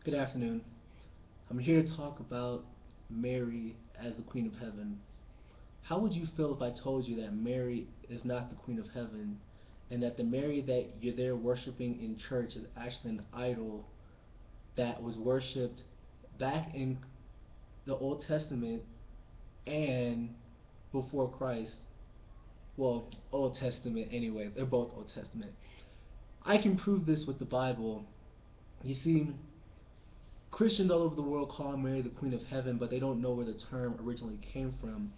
Good afternoon. I'm here to talk about Mary as the Queen of Heaven. How would you feel if I told you that Mary is not the Queen of Heaven and that the Mary that you're there worshiping in church is actually an idol that was worshipped back in the Old Testament and before Christ? Well, Old Testament anyway. They're both Old Testament. I can prove this with the Bible. You see, Christians all over the world call Mary the Queen of Heaven, but they don't know where the term originally came from.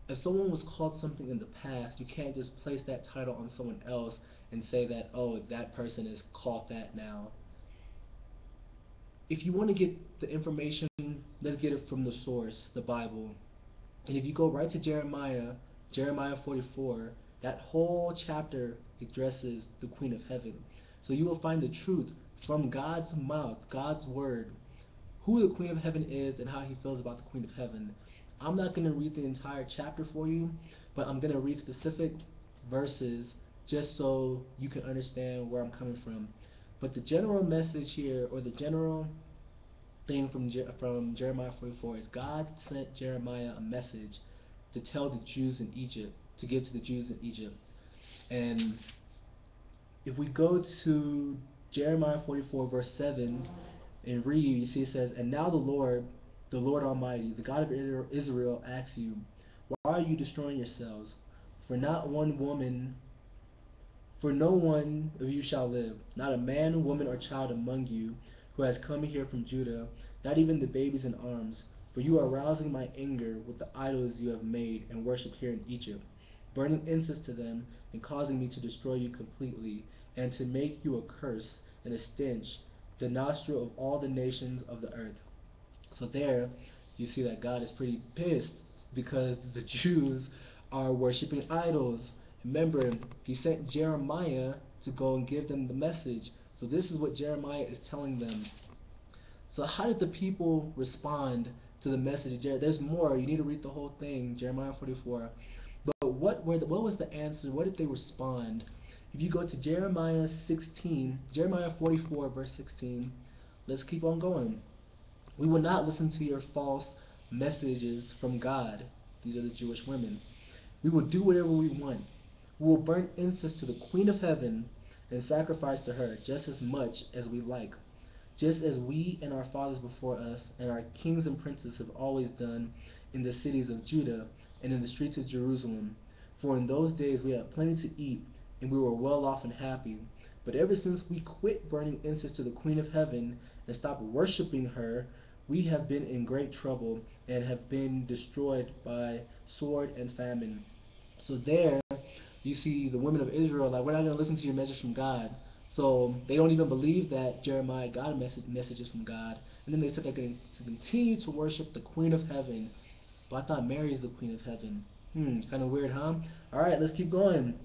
If someone was called something in the past, you can't just place that title on someone else and say that, oh, that person is called that now. If you want to get the information, let's get it from the source, the Bible. And if you go right to Jeremiah 44, that whole chapter addresses the Queen of Heaven. So you will find the truth from God's mouth, God's word, who the Queen of Heaven is and how he feels about the Queen of Heaven. I'm not going to read the entire chapter for you, but I'm going to read specific verses just so you can understand where I'm coming from. But the general message here, or the general thing from Jeremiah 44, is God sent Jeremiah a message to tell the Jews in Egypt, to give to the Jews in Egypt. And if we go to Jeremiah 44 verse 7 and read, you see it says, "And now the Lord Almighty, the God of Israel asks you, why are you destroying yourselves? For not one woman, for no one of you shall live, not a man, woman, or child among you who has come here from Judah, not even the babies in arms. For you are rousing my anger with the idols you have made and worshipped here in Egypt, burning incense to them and causing me to destroy you completely, and to make you a curse and a stench, the nostril of all the nations of the earth." So there, you see that God is pretty pissed because the Jews are worshiping idols. Remember, he sent Jeremiah to go and give them the message. So this is what Jeremiah is telling them. So how did the people respond to the message of Jeremiah? There's more. You need to read the whole thing, Jeremiah 44. But what was the answer? What did they respond? If you go to Jeremiah 44, verse 16, let's keep on going. "We will not listen to your false messages from God." These are the Jewish women. "We will do whatever we want. We will burn incense to the Queen of Heaven and sacrifice to her just as much as we like, just as we and our fathers before us and our kings and princes have always done in the cities of Judah and in the streets of Jerusalem. For in those days we had plenty to eat, and we were well off and happy. But ever since we quit burning incense to the Queen of Heaven and stopped worshiping her, we have been in great trouble and have been destroyed by sword and famine." So there, you see the women of Israel, like, we're not going to listen to your message from God. So they don't even believe that Jeremiah got messages from God. And then they said they're going to continue to worship the Queen of Heaven. But I thought Mary is the Queen of Heaven. Kind of weird, huh? Alright, let's keep going.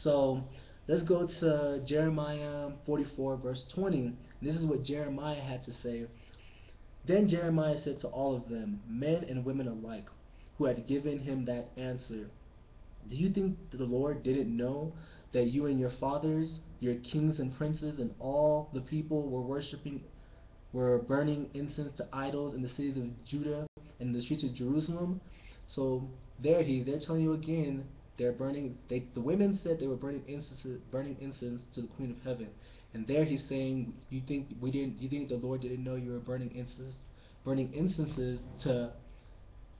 So let's go to Jeremiah 44, verse 20. This is what Jeremiah had to say. "Then Jeremiah said to all of them, men and women alike, who had given him that answer, 'Do you think that the Lord didn't know that you and your fathers, your kings and princes, and all the people were burning incense to idols in the cities of Judah and the streets of Jerusalem?'" So they're telling you again, the women said they were burning incense to the Queen of Heaven. And there he's saying, you think the Lord didn't know you were burning incenses to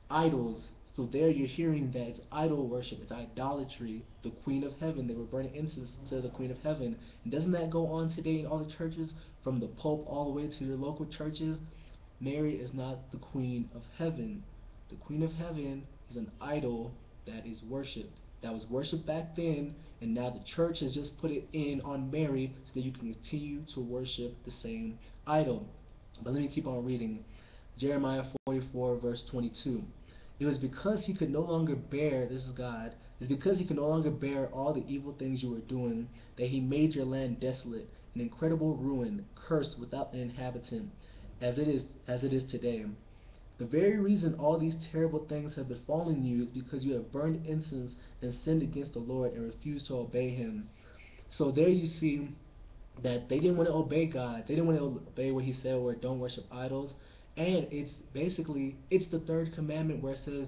idols? So there you're hearing that it's idol worship, it's idolatry. The Queen of Heaven, they were burning incense to the Queen of Heaven. And doesn't that go on today in all the churches, from the Pope all the way to your local churches? Mary is not the Queen of Heaven. The Queen of Heaven is an idol that is worshipped. That was worshipped back then, and now the church has just put it in on Mary so that you can continue to worship the same idol. But let me keep on reading. Jeremiah 44, verse 22. "It was because he could no longer bear," this is God, "it is because he could no longer bear all the evil things you were doing, that he made your land desolate, an incredible ruin, cursed without an inhabitant, as it is today. The very reason all these terrible things have befallen you is because you have burned incense and sinned against the Lord and refused to obey him." So there you see that they didn't want to obey God. They didn't want to obey what He said, where don't worship idols. And it's basically it's the third commandment where it says,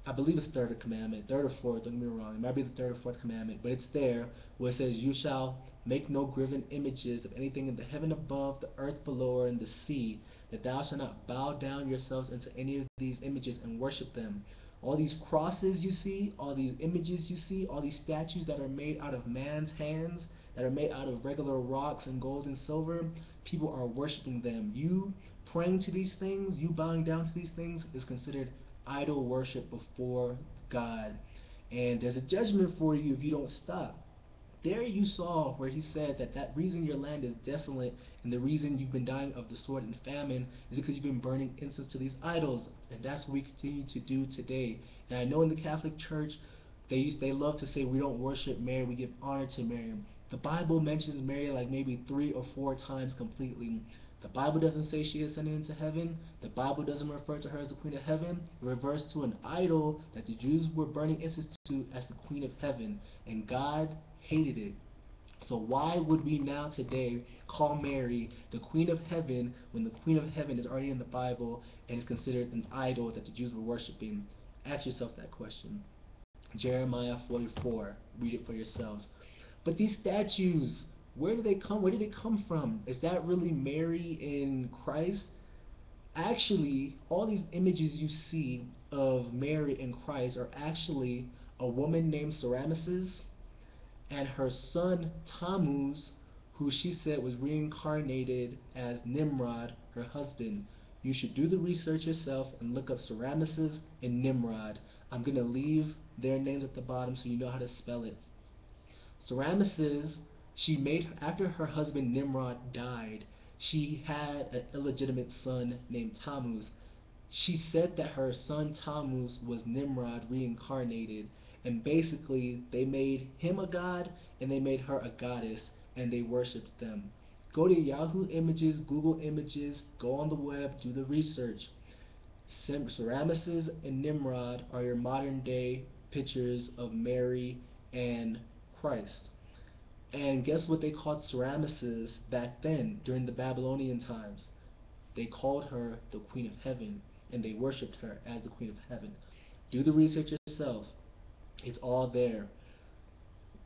I believe it's third commandment, third or fourth, don't get me wrong, it might be the third or fourth commandment, but it's there where it says, you shall make no graven images of anything in the heaven above, the earth below, or in the sea, that thou shalt not bow down yourselves into any of these images and worship them. All these crosses you see, all these images you see, all these statues that are made out of man's hands, that are made out of regular rocks and gold and silver, people are worshiping them. You praying to these things, you bowing down to these things, is considered idol worship before God. And there's a judgment for you if you don't stop. There you saw where he said that that reason your land is desolate and the reason you've been dying of the sword and famine is because you've been burning incense to these idols. And that's what we continue to do today. And I know in the Catholic Church, they love to say we don't worship Mary, we give honor to Mary. The Bible mentions Mary like maybe 3 or 4 times completely. The Bible doesn't say she ascended into heaven. The Bible doesn't refer to her as the Queen of Heaven. It refers to an idol that the Jews were burning incense to as the Queen of Heaven. And God hated it. So why would we now today call Mary the Queen of Heaven when the Queen of Heaven is already in the Bible and is considered an idol that the Jews were worshiping? Ask yourself that question. Jeremiah 44. Read it for yourselves. But these statues, where did they come? Where did they come from? Is that really Mary in Christ? Actually, all these images you see of Mary in Christ are actually a woman named Semiramis and her son Tammuz, who she said was reincarnated as Nimrod, her husband. You should do the research yourself and look up Semiramis and Nimrod. I'm going to leave their names at the bottom so you know how to spell it. Semiramis, she made, after her husband Nimrod died, she had an illegitimate son named Tammuz. She said that her son Tammuz was Nimrod reincarnated, and basically they made him a god and they made her a goddess, and they worshipped them. Go to Yahoo Images, Google Images, go on the web, do the research. Semiramis and Nimrod are your modern day pictures of Mary and Christ. And guess what they called Semiramis back then, during the Babylonian times? They called her the Queen of Heaven, and they worshipped her as the Queen of Heaven. Do the research yourself. It's all there.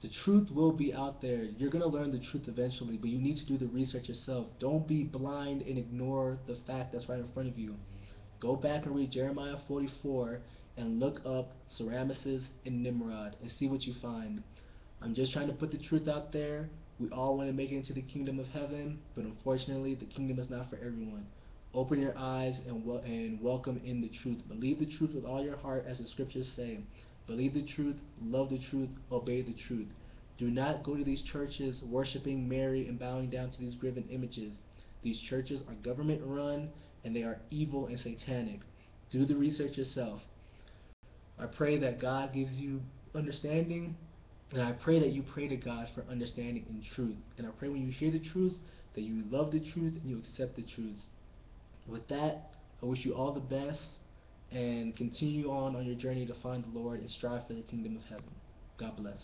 The truth will be out there. You're going to learn the truth eventually, but you need to do the research yourself. Don't be blind and ignore the fact that's right in front of you. Go back and read Jeremiah 44 and look up Semiramis and Nimrod and see what you find. I'm just trying to put the truth out there. We all want to make it into the kingdom of heaven, but unfortunately the kingdom is not for everyone. Open your eyes and welcome in the truth. Believe the truth with all your heart, as the scriptures say. Believe the truth, love the truth, obey the truth. Do not go to these churches worshiping Mary and bowing down to these graven images. These churches are government run and they are evil and satanic. Do the research yourself. I pray that God gives you understanding, and I pray that you pray to God for understanding and truth. And I pray when you hear the truth that you love the truth and you accept the truth. With that, I wish you all the best and continue on your journey to find the Lord and strive for the kingdom of heaven. God bless.